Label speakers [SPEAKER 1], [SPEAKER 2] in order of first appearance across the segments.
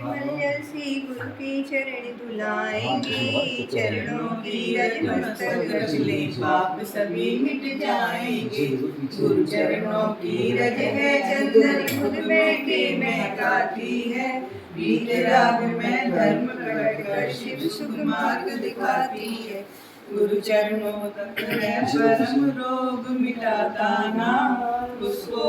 [SPEAKER 1] निर्मल्य सी गुरु की चरण धुलाएंगे, चरणों की रज मस्तक रच ले पाप सभी मिट जाएंगे। गुरु चरणों की रज है चंदन खुद बैठे महकाती है, बीत राग में धर्म प्रकट कर शिव सुख मार्ग दिखाती है। गुरु चरणों तक है परम रोग मिटाता नाम, उसको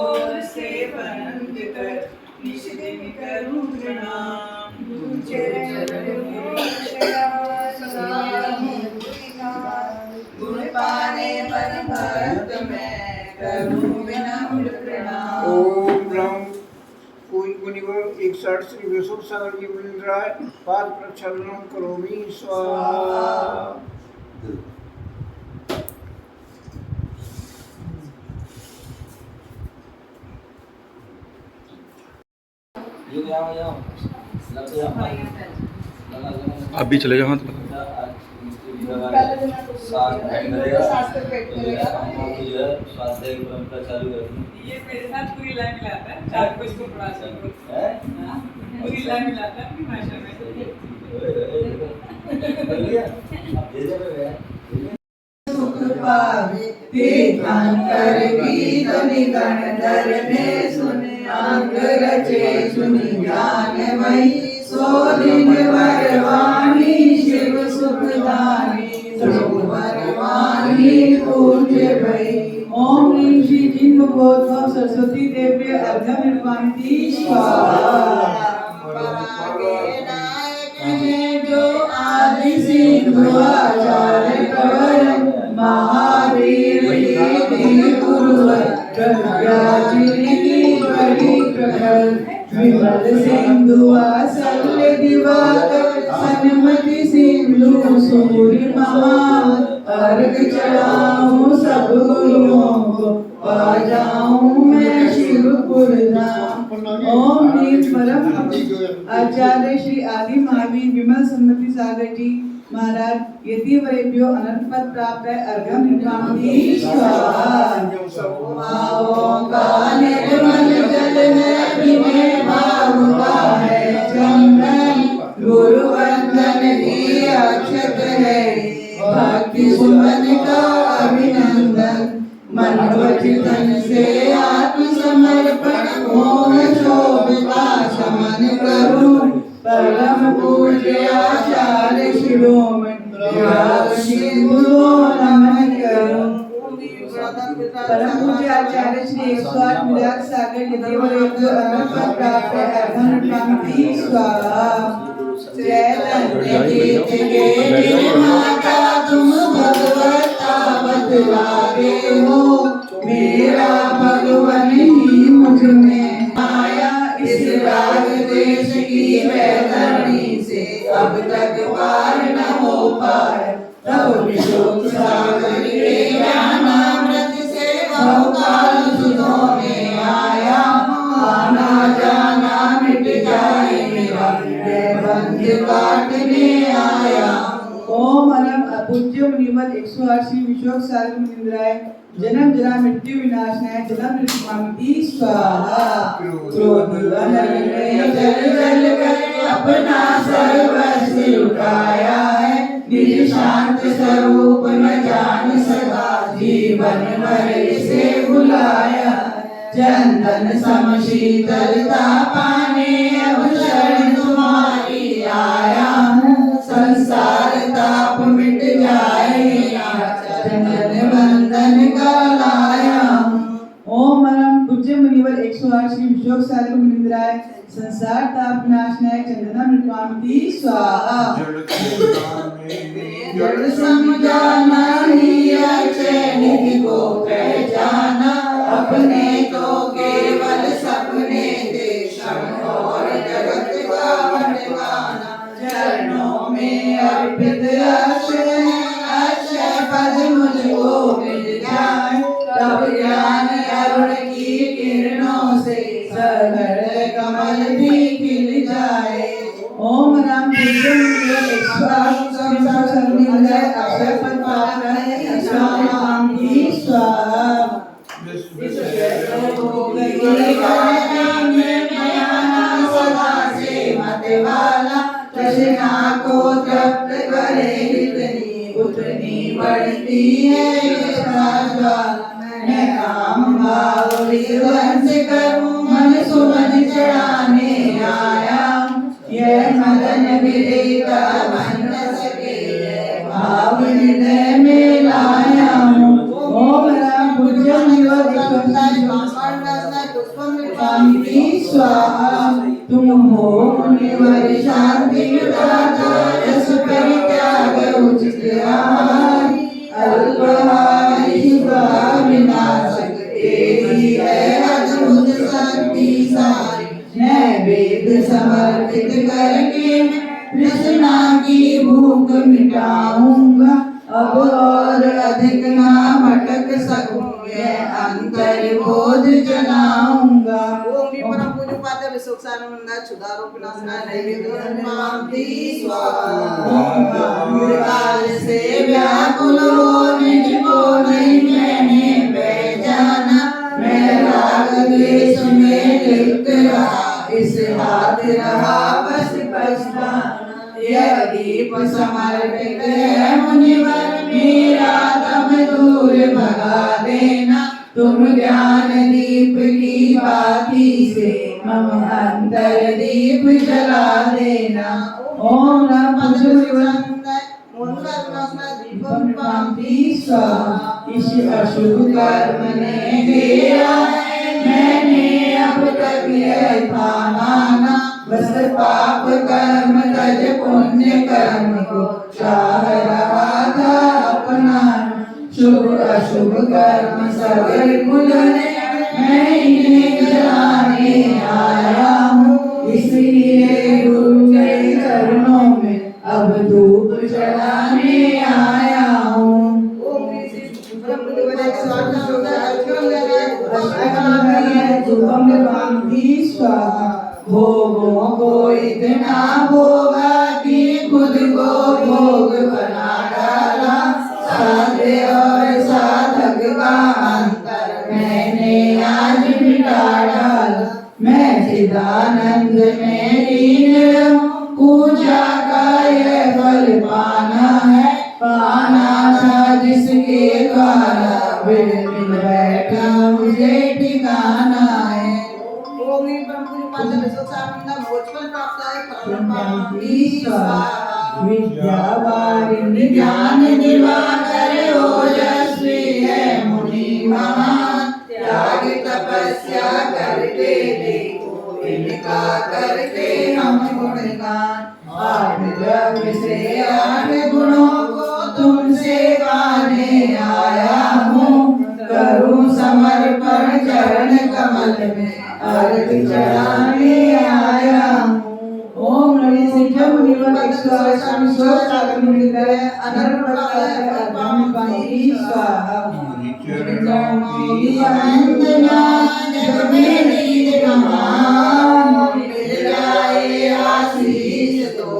[SPEAKER 1] से आनंद कर निज दिन करूं प्रणाम। गुरु चरणों गुण पाने पर भक्त मैं करूं विनम्र प्रणाम।
[SPEAKER 2] ओम ब्रह्म कोई मुनिवर 61 श्री विष्णु सागर जी वृंदराय पाद प्रक्षालनम करोमि स्वाहा।
[SPEAKER 3] अभी चले जाओ
[SPEAKER 4] स्वाध्याय की परंपरा चालू रखनी।
[SPEAKER 5] ये मेरे साथ पूरी लाइन मिलाता है, चार कुछ को पढ़ा सकते हैं, पूरी लाइन मिलाता है अपनी भाषा में।
[SPEAKER 1] सुख पावे तीर्थंकर कीर्तन गण धरने सुन, अंग रचे सुनि ज्ञानमयी सो दिन वरवाणी शिव सुखदानी, सो वरवाणी पूज्य भई। ओम ह्रीं श्री जिन बोधव सरस्वती देव्य अर्घ्य निर्वाणी स्वाहा। जो आदि सिंधु आचार्य कवर, महावीर गुरुवर विमल सिंधु आसल्य दिवाकर, सन्मति सिंधु सूर्य महान, अर्घ चढ़ाऊं सब गुरुओं को, पा जाऊं मैं शिवपुर धाम। ओम ह्रीं परम आचार्य श्री आदि महावीर विमल सन्मति सागर जी महाराज यतिवरेभ्यो अनंत पद प्राप्त है। अर्घ्यम निर्मामि स्वाहा। का निर्मल जल में बिने भाव का है चंदन, गुरु वंदन की अक्षत है भक्ति सुमन का अभिनंदन। मन वचन से आत्मसमर्पण मोह शोभ का शमन करूं, परम पूज्य आचार्य शिरोमणि सिंधु नमन करूं। परम पूज्य आचार्य श्री 108 मिलाद सागर यतिवरेभ्यो अनंत पद प्राप्त है। अर्घ्यम निर्मामि स्वाहा। चैतन्य तीर्थ के माता तुम भगवता बतलाते हो, मेरा भगवन ही मुझ में आया। इस राग देश की वैतरणी से अब तक पार न हो पाया, तब विशोक सागर के ज्ञानामृत से बहुकाल सुधो में आया। आना जाना मिट जाए मेरा, बंध काटने आया। ओम अलम पूज्य मुनिवर 108 श्री विश्वक सागर मुनिंद्राय जन्म जरा मृत्यु विनाशनाय जन्म मृत्युमामिति स्वाहा। क्रोध अनल जल जल कर अपना सर्वस्व लुटाया है, निज शांत स्वरूप न जान सका, जीवन भर इसे भुलाया। चंदन सम शीतलता पाने अब शरण तुम्हारी आया हूँ, संसार ताप मिट जाएगा, चंदन बंधन का लाया हूँ। ओम परम पूज्य मुनिवर 108 श्री विश्वक सागर मुनिंद्राय संसार ताप नाशनाय चंदन मृत्युमामिति स्वाहा। जड़ समझाना ही अक्षय निधि को पहचाना, अपने तो केवल सपने देशम और जगत का बनवाना। चरणों में अर्पित अक्षय अक्षय पद मुझको मिल जाए, तब ज्ञान अरुण की किरणों से सगर कमल भी खिल जाए। ओम राम पूज्य मुनिवर 108 संसार मिल जाए, अक्षय पद प्राप्त है। स्वामी स्वाहा। विश्व हो गई सदा से मत रचना को तृप्त करे जितनी उतनी बढ़ती है इसका ज्वाला। मैं काम भाव विध्वंस करूं मन सुमन चढ़ाने आया। यह मदन विजेता बन न सके यह भाव हृदय में लाया हूँ। ओम राम पूजन शांति स्वाहा। तुम हो मुनिवर शांति दाता रस परित्याग उचित आहार। अल्पहारी विनाशक तेरी है अद्भुत शक्ति सारी। मैं वेद समर्पित करके कृष्णा की भूख मिटाऊंगा। अब और अधिक ना भटक सकूं यह अंतर बोध जगाऊंगा। ओम परम पूज्य पाद विशोक सानंद क्षुधारोप नाशनाय देवी स्वाहा। से व्याकुल हो निज को नहीं मैंने पहचाना। मैं राग द्वेष में लिप्त रहा इस हाथ रहा बस पछताना। यह दीप समर्पित है मुनिवर मेरा दम दूर भगा देना। तुम ज्ञान दीप की बाती से मम अंतर दीप जला देना। ओम नमः शिवाय स्वाहा। इस अशुभ कर्म ने घेरा है मैंने अब तक यह था माना। बस पाप कर्म तज पुण्य कर्म को चाह रहा था अपनाना। शुभ अशुभ कर्म सगल कुलने मैं इन्हें जलाने आया हूँ। इसलिए गुरु के चरणों में अब धूप चढ़ाने आया हूँ। स्वाहा। भोगों को इतना भोगा कि खुद को भोग बना डाला। साध्य और साधक का अंतर मैंने आज मिटा डाला। मैं चिदानंद में लीन रहूं पूजा का यह फल पाना है। पाना था जिसके द्वारा मिल बैठा मुझे ठिकाना है। विद्यावारिणी ज्ञान दिवाकर ओजस्वी है मुनि महान। त्याग तपस्या करके देखो इनका करके हम गुणगान। 8 द्रव्य से 8 गुणों को तुमसे गाने आया हूँ। करूँ समर्पण चरण कमल में अर्घ चढ़ाने आया हूँ। ओम नमः शिवाय मुनिवर स्वामी स्वामी मुनिवर अनर्पण स्वाहा। वंदना जब मेरी कमान मिल जाए आशीष तो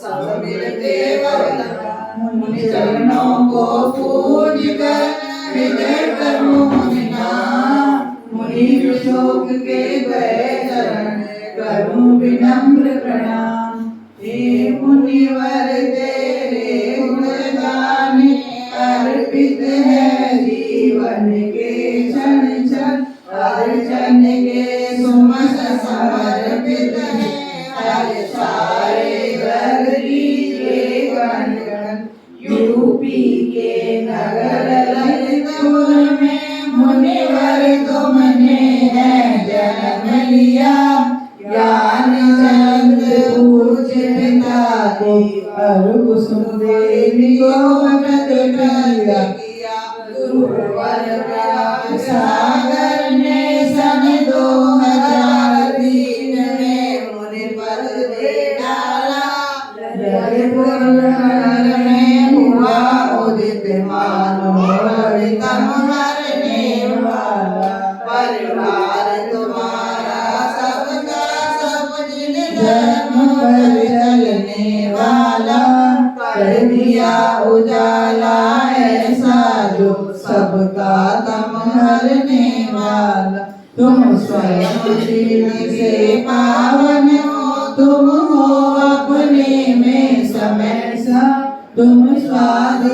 [SPEAKER 1] सब मिलते वरदान। मुनि चरणों को पूज कर हृदय करूं मुनिनाम। मुनि विशोक के गए चरण करूं विनम्र प्रणाम। हे मुनिवर तेरे गुण गाने अर्पित है जीवन के क्षण क्षण। अर्चन के सुमन समर्पित है हर सारे घर लीजिए गण गण। यूपी के नगर ललितपुर में मुनिवर तुमने है जन्म लिया। ज्ञान चंद पूज पिता को अर्घ कुसुम देवी को व्रत किया। गुरुवर प्रयाग सागर ने सन 2003 में मुनि पर दे डाला। ललितपुर नगर में हुआ उदित मानोरतम हरने वाला। परिवार तुम्हारा सबका सब जिन धर्म पर चलने वाला। कर दिया उजाला ऐसा जो सबका तम हरने वाला। तुम स्वयं दिल से पावन हो तुम हो अपने में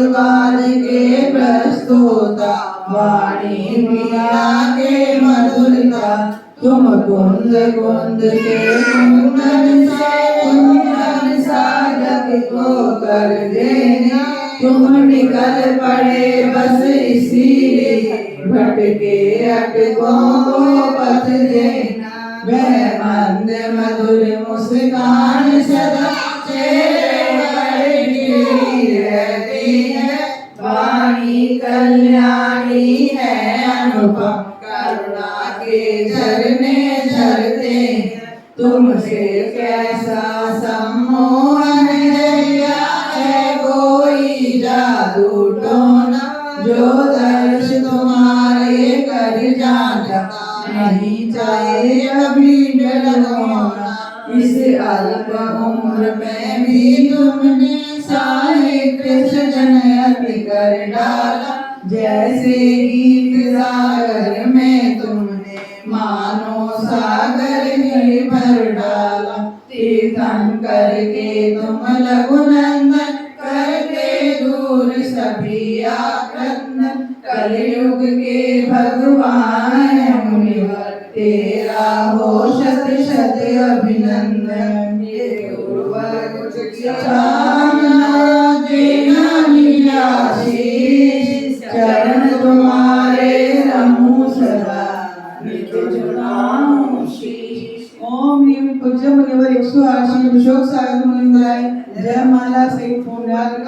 [SPEAKER 1] वाद के प्रस्तोता, वाणी मीरा के मधुरता। तुम कुंद कुंद के कुंदन से कुंदन साधक को कर देना। तुम निकल पड़े बस इसीलिए, भटके अटकों को पथ देना। वह मंद मधुर मुस्कान सदा चेहरे पर खिली रहती है। वाणी कल्याणी है अनुपम, करुणा के झरने झरते हैं। तुमसे कैसा सम्मोहन है, या है कोई जादू टोना। जो दर्श तुम्हारे कर जाता, नहीं चाहे कभी जल होना। इस अल्प उम्र में भी तुमने साहित्य सृजन अति कर डाला। जैसे गीत सागर में तुमने मानो सागर ही भर डाला। तीर्थंकर के तुम लघुनंदन, करके दूर सभी आक्रंदन। कलयुग के भगवान मुनिवर, तेरा हो शत शत अभिनंदन। ये गुरुवर कुछ चाहना देना लीला शीश, चरण तुम्हारे रहूं सदा, नित झुकाऊं शीश। ओम ह्रीं पूज्य मुनिवर 180 अशोक सागर मुनिंद्राय जयमाला सहित पुण्यार्घ